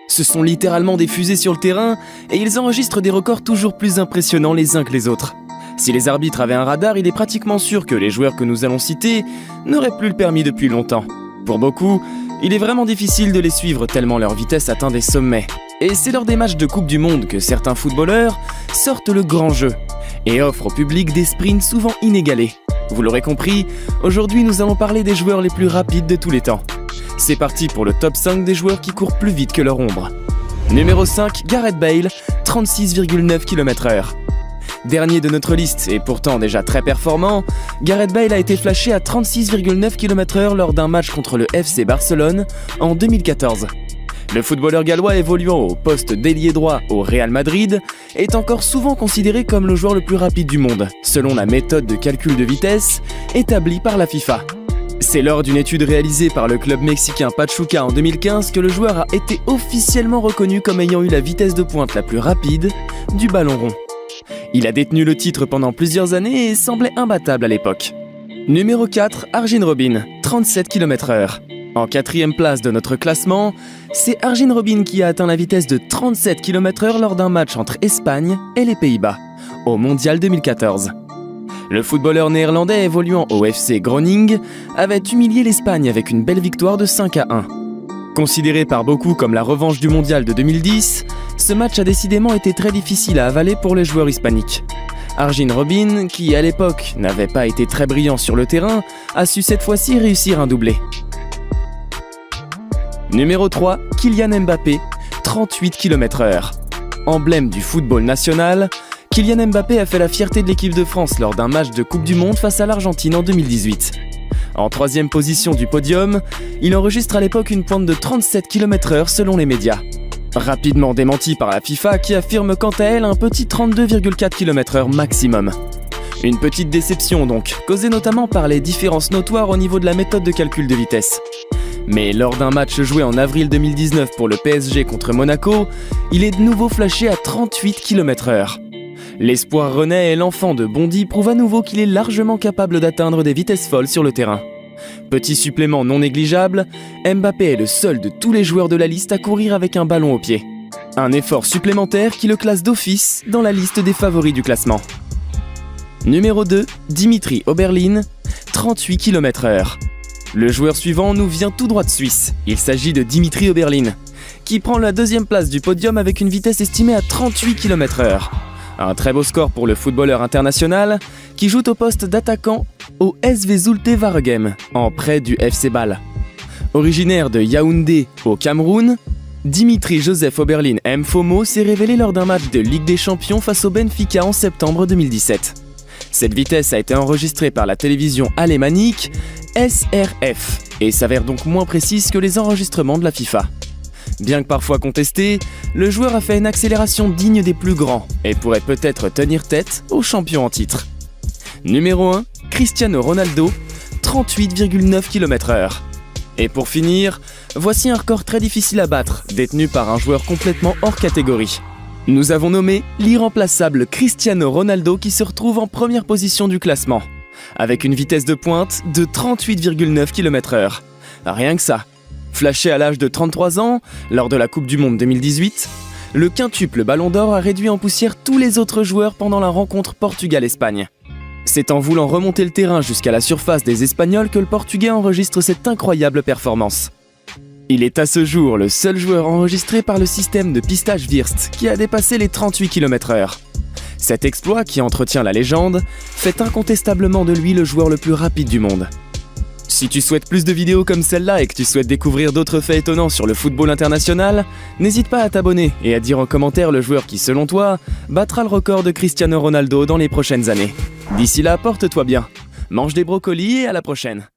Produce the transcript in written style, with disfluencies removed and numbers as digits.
Ce sont littéralement des fusées sur le terrain et ils enregistrent des records toujours plus impressionnants les uns que les autres. Si les arbitres avaient un radar, il est pratiquement sûr que les joueurs que nous allons citer n'auraient plus le permis depuis longtemps. Pour beaucoup, il est vraiment difficile de les suivre tellement leur vitesse atteint des sommets. Et c'est lors des matchs de Coupe du Monde que certains footballeurs sortent le grand jeu et offrent au public des sprints souvent inégalés. Vous l'aurez compris, aujourd'hui nous allons parler des joueurs les plus rapides de tous les temps. C'est parti pour le top 5 des joueurs qui courent plus vite que leur ombre. Numéro 5, Gareth Bale, 36,9 km/h. Dernier de notre liste et pourtant déjà très performant, Gareth Bale a été flashé à 36,9 km/h lors d'un match contre le FC Barcelone en 2014. Le footballeur gallois évoluant au poste d'ailier droit au Real Madrid est encore souvent considéré comme le joueur le plus rapide du monde, selon la méthode de calcul de vitesse établie par la FIFA. C'est lors d'une étude réalisée par le club mexicain Pachuca en 2015 que le joueur a été officiellement reconnu comme ayant eu la vitesse de pointe la plus rapide du ballon rond. Il a détenu le titre pendant plusieurs années et semblait imbattable à l'époque. Numéro 4, Arjen Robben, 37 km/h. En quatrième place de notre classement, c'est Arjen Robben qui a atteint la vitesse de 37 km/h lors d'un match entre Espagne et les Pays-Bas, au Mondial 2014. Le footballeur néerlandais évoluant au FC Groningen avait humilié l'Espagne avec une belle victoire de 5-1. Considéré par beaucoup comme la revanche du Mondial de 2010, ce match a décidément été très difficile à avaler pour les joueurs hispaniques. Arjen Robben, qui à l'époque n'avait pas été très brillant sur le terrain, a su cette fois-ci réussir un doublé. Numéro 3, Kylian Mbappé, 38 km/h. Emblème du football national, Kylian Mbappé a fait la fierté de l'équipe de France lors d'un match de Coupe du Monde face à l'Argentine en 2018. En troisième position du podium, il enregistre à l'époque une pointe de 37 km/h selon les médias. Rapidement démenti par la FIFA qui affirme quant à elle un petit 32,4 km/h maximum. Une petite déception donc, causée notamment par les différences notoires au niveau de la méthode de calcul de vitesse. Mais lors d'un match joué en avril 2019 pour le PSG contre Monaco, il est de nouveau flashé à 38 km/h. L'espoir rennais et l'enfant de Bondy prouvent à nouveau qu'il est largement capable d'atteindre des vitesses folles sur le terrain. Petit supplément non négligeable, Mbappé est le seul de tous les joueurs de la liste à courir avec un ballon au pied. Un effort supplémentaire qui le classe d'office dans la liste des favoris du classement. Numéro 2, Dimitri Oberlin, 38 km/h. Le joueur suivant nous vient tout droit de Suisse. Il s'agit de Dimitri Oberlin, qui prend la deuxième place du podium avec une vitesse estimée à 38 km/h. Un très beau score pour le footballeur international qui joue au poste d'attaquant au SV Zulte Waregem, en prêt du FC Bâle. Originaire de Yaoundé au Cameroun, Dimitri Joseph Oberlin Mfomo s'est révélé lors d'un match de Ligue des Champions face au Benfica en septembre 2017. Cette vitesse a été enregistrée par la télévision alémanique SRF et s'avère donc moins précise que les enregistrements de la FIFA. Bien que parfois contesté, le joueur a fait une accélération digne des plus grands et pourrait peut-être tenir tête aux champions en titre. Numéro 1, Cristiano Ronaldo, 38,9 km/h. Et pour finir, voici un record très difficile à battre, détenu par un joueur complètement hors catégorie. Nous avons nommé l'irremplaçable Cristiano Ronaldo qui se retrouve en première position du classement, avec une vitesse de pointe de 38,9 km/h. Rien que ça. Flashé à l'âge de 33 ans, lors de la Coupe du Monde 2018, le quintuple Ballon d'Or a réduit en poussière tous les autres joueurs pendant la rencontre Portugal-Espagne. C'est en voulant remonter le terrain jusqu'à la surface des Espagnols que le Portugais enregistre cette incroyable performance. Il est à ce jour le seul joueur enregistré par le système de pistage Wirtz qui a dépassé les 38 km/h. Cet exploit, qui entretient la légende, fait incontestablement de lui le joueur le plus rapide du monde. Si tu souhaites plus de vidéos comme celle-là et que tu souhaites découvrir d'autres faits étonnants sur le football international, n'hésite pas à t'abonner et à dire en commentaire le joueur qui, selon toi, battra le record de Cristiano Ronaldo dans les prochaines années. D'ici là, porte-toi bien, mange des brocolis et à la prochaine.